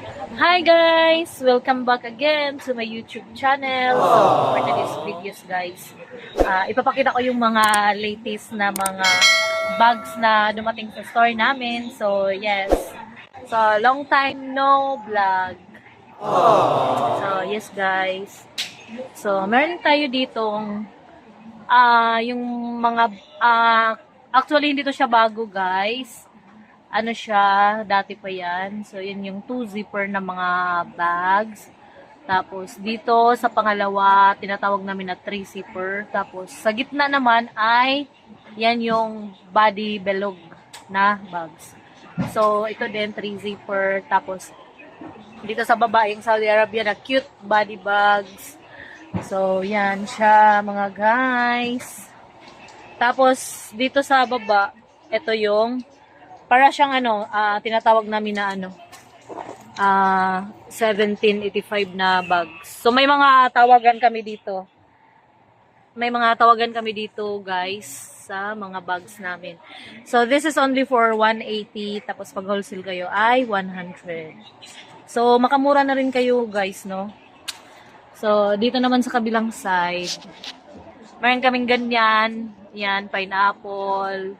Hi guys! Welcome back again to my YouTube channel. So, for today's videos guys, ipapakita ko yung mga latest na mga bags na dumating sa store namin. So, yes. So, long time no vlog. So, yes guys. So, meron tayo ditong yung mga actually hindi to siya bago guys. Ano siya, dati pa yan. So, yan yung 2 zipper na mga bags. Tapos, dito sa pangalawa, tinatawag namin na 3 zipper. Tapos, sa gitna naman ay, yan yung body belog na bags. So, ito din, 3 zipper. Tapos, dito sa baba, yung Saudi Arabia na cute body bags. So, yan siya, mga guys. Tapos, dito sa baba, ito yung para siyang tinatawag namin na 1785 na bags. So may mga tawagan kami dito. May mga tawagan kami dito, guys, sa mga bags namin. So this is only for 180, tapos pag wholesale kayo ay 100. So makamura na rin kayo, guys, no? So dito naman sa kabilang side, meron kaming ganyan, yan, pineapple,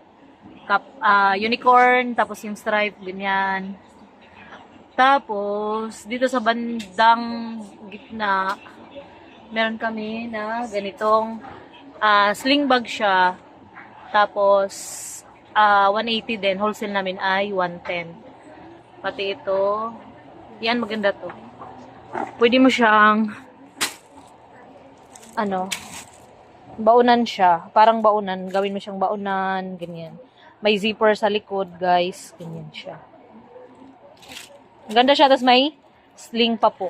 unicorn, tapos yung stripe, ganyan. Tapos, dito sa bandang gitna, meron kami na ganitong sling bag siya. Tapos, 180 din. Wholesale namin ay 110. Pati ito, yan, maganda to. Pwede mo siyang, baunan siya. Parang baunan. Gawin mo siyang baunan, ganyan. May zipper sa likod, guys. Ganyan siya. Ganda siya. Tapos may sling pa po.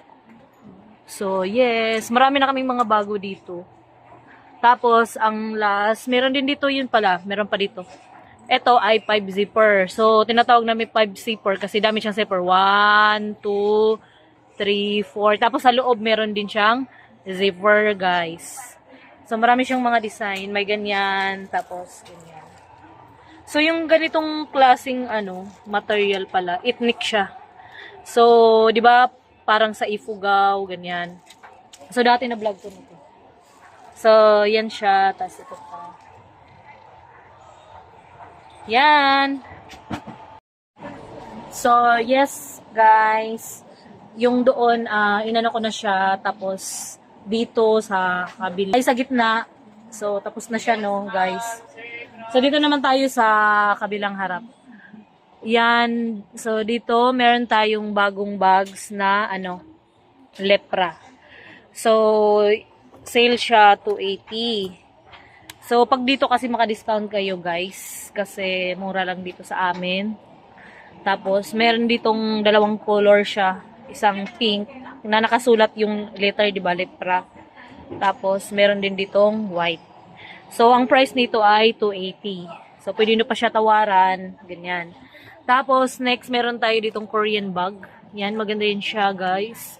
So, yes. Marami na kaming mga bago dito. Tapos, ang last, meron din dito, yun pala. Meron pa dito. Ito ay 5 zipper. So, tinatawag namin 5 zipper kasi dami siyang zipper. 1, 2, 3, 4. Tapos, sa loob, meron din siyang zipper, guys. So, marami siyang mga design. May ganyan. Tapos, ganyan. So, yung ganitong klaseng material pala, ethnic siya. So, 'di ba, parang sa Ifugao, ganyan. So, dati na vlog ko nito. So, yan siya, tas ito pa. Yan. So, yes, guys. Yung doon, inano ko na siya, tapos dito sa kabila, ay sa gitna. So, tapos na siya, no, guys. So, dito naman tayo sa kabilang harap. Yan. So, dito, meron tayong bagong bags na, lepra. So, sale siya 280. So, pag dito kasi maka-discount kayo, guys. Kasi, mura lang dito sa amin. Tapos, meron ditong dalawang color siya. Isang pink, na nakasulat yung letter, diba, lepra. Tapos, meron din ditong white. So, ang price nito ay 280. So, pwede nyo pa siya tawaran. Ganyan. Tapos, next, meron tayo ditong Korean bag. Yan, maganda yun siya, guys.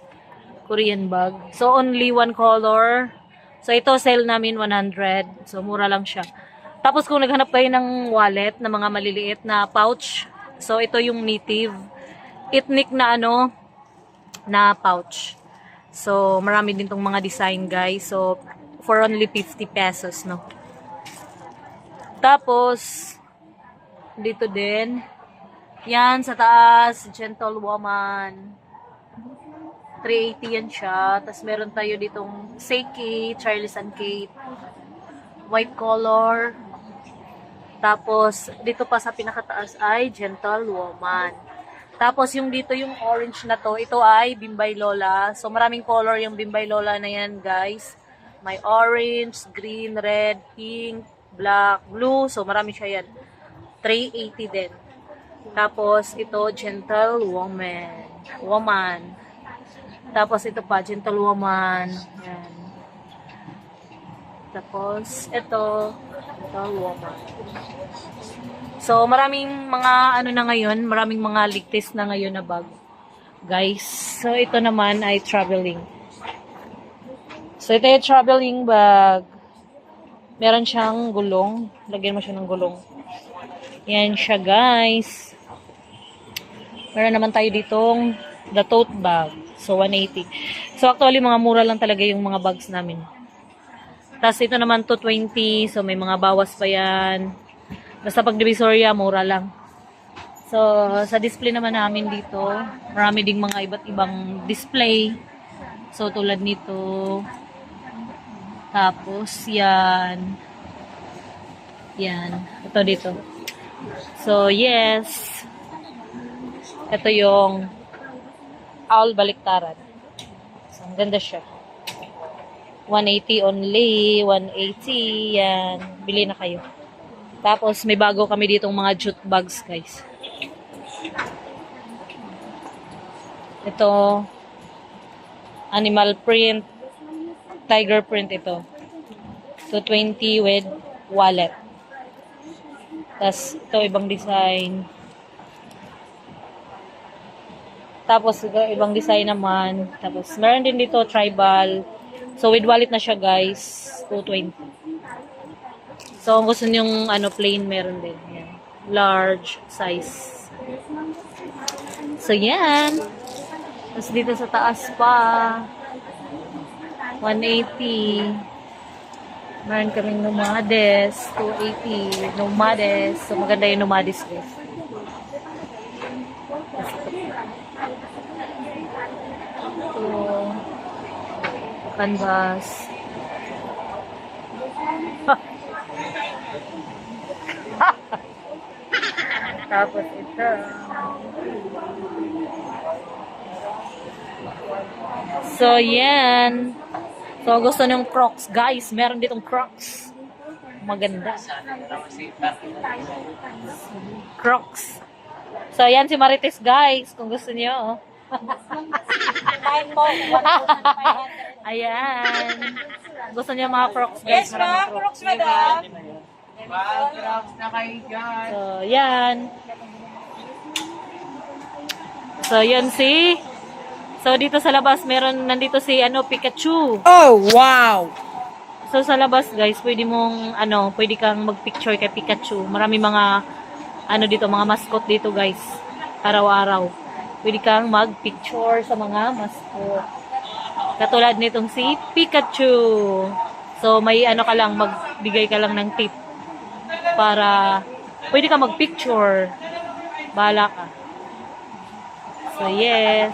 Korean bag. So, only one color. So, ito, sale namin 100. So, mura lang siya. Tapos, kung naghanap kayo ng wallet, na mga maliliit na pouch. So, ito yung native. Ethnic na na pouch. So, marami din tong mga design, guys. So, for only 50 pesos, no? Tapos, dito din, yan, sa taas, Gentle Woman. 380 yan siya. Tapos, meron tayo ditong Seiki, Charles and Kate. White color. Tapos, dito pa sa pinakataas ay Gentle Woman. Tapos, yung dito, yung orange na to, ito ay Bimbay Lola. So, maraming color yung Bimbay Lola na yan, guys. May orange, green, red, pink, black, blue. So, marami siya yan. 380 din. Tapos, ito, Gentle Woman. Tapos, ito pa, Gentle Woman. Yan. Tapos, ito, Gentle Woman. So, maraming mga, na ngayon, maraming mga latest na ngayon na bag. Guys, so, ito naman ay traveling. So, ito yung traveling bag. Meron siyang gulong. Lagyan mo siya ng gulong. Yan siya, guys. Meron naman tayo ditong The tote bag. So, 180. So, actually, mga mura lang talaga yung mga bags namin. Tapos, ito naman 220. So, may mga bawas pa yan. Basta pag Divisoria, mura lang. So, sa display naman namin dito, marami ding mga iba't ibang display. So, tulad nito. Tapos, yan. Yan. Ito dito. So, yes. Ito yung owl baliktaran. So, ang ganda siya. 180 only. 180. Yan. Bili na kayo. Tapos, may bago kami ditong mga jute bags, guys. Ito, animal print, tiger print ito. 220 with wallet. Tapos, ito, ibang design. Tapos, ibang design naman. Tapos, meron din dito, tribal. So, with wallet na siya, guys. 220. So, kung gusto niyong, plain, meron din. Yan. Large size. So, yan. Tapos, dito sa taas pa. 180. Meron kaming Nomades. 280. Nomades. So, maganda yung Nomades, guys. Canvas. Tapos ito. So, yan. So, gusto niyong Crocs. Guys, meron ditong Crocs. Maganda. Crocs. So, yan si Marites, guys. Kung gusto niyo. Ayan. Gusto niya mga Crocs, guys. Yes, ma'am. Crocs, madam. Crocs na kayo dyan. So, yan. So, yan si... So, dito sa labas, nandito si, Pikachu. Oh, wow! So, sa labas, guys, pwede kang mag-picture kay Pikachu. Marami mga, dito, mga mascot dito, guys. Araw-araw. Pwede kang mag-picture sa mga mascot. Katulad nitong si Pikachu. So, may magbigay ka lang ng tip para pwede ka mag-picture. Bahala ka. So, yes.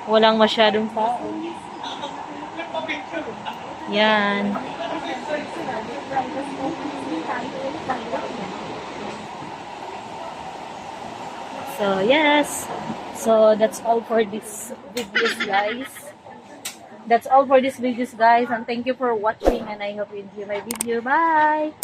Walang masyadong tao. Yan. So, yes. So, that's all for this videos, guys. That's all for this videos, guys. And thank you for watching. And I hope you enjoy my video. Bye!